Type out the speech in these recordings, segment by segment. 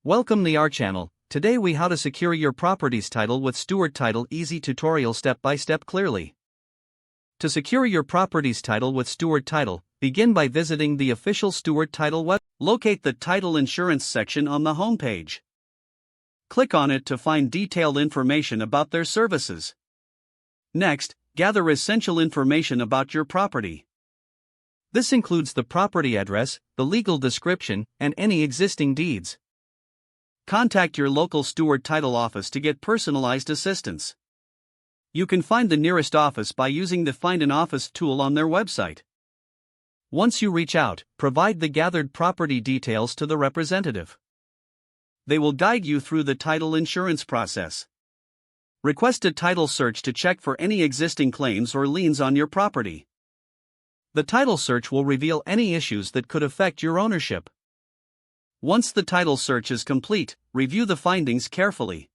Welcome to our channel. Today we how to secure your property's title with Stewart Title easy tutorial step by step clearly. To secure your property's title with Stewart Title, begin by visiting the official Stewart Title website. Locate the title insurance section on the home page. Click on it to find detailed information about their services. Next, gather essential information about your property. This includes the property address, the legal description, and any existing deeds. Contact your local Stewart Title office to get personalized assistance. You can find the nearest office by using the Find an Office tool on their website. Once you reach out, provide the gathered property details to the representative. They will guide you through the title insurance process. Request a title search to check for any existing claims or liens on your property. The title search will reveal any issues that could affect your ownership. Once the title search is complete, review the findings carefully.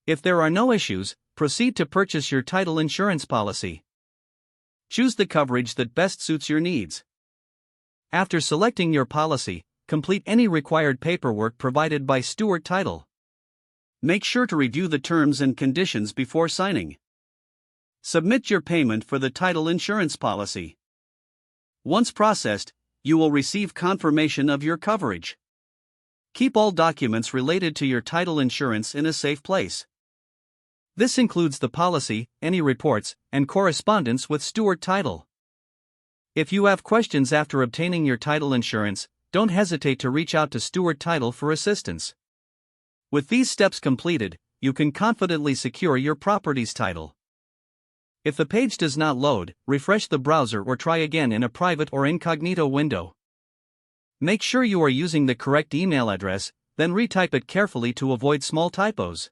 If there are no issues, proceed to purchase your title insurance policy. Choose the coverage that best suits your needs. After selecting your policy, complete any required paperwork provided by Stewart Title. Make sure to review the terms and conditions before signing. Submit your payment for the title insurance policy. Once processed, you will receive confirmation of your coverage. Keep all documents related to your title insurance in a safe place. This includes the policy, any reports, and correspondence with Stewart Title. If you have questions after obtaining your title insurance, don't hesitate to reach out to Stewart Title for assistance. With these steps completed, you can confidently secure your property's title. If the page does not load, refresh the browser or try again in a private or incognito window. Make sure you are using the correct email address, then retype it carefully to avoid small typos.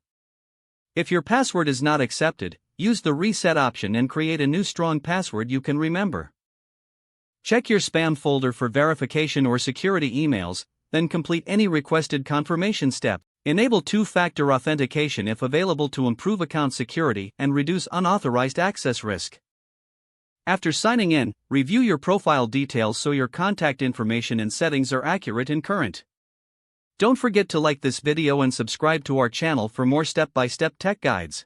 If your password is not accepted, use the reset option and create a new strong password you can remember. Check your spam folder for verification or security emails, then complete any requested confirmation step. Enable two-factor authentication if available to improve account security and reduce unauthorized access risk. After signing in, review your profile details so your contact information and settings are accurate and current. Don't forget to like this video and subscribe to our channel for more step-by-step tech guides.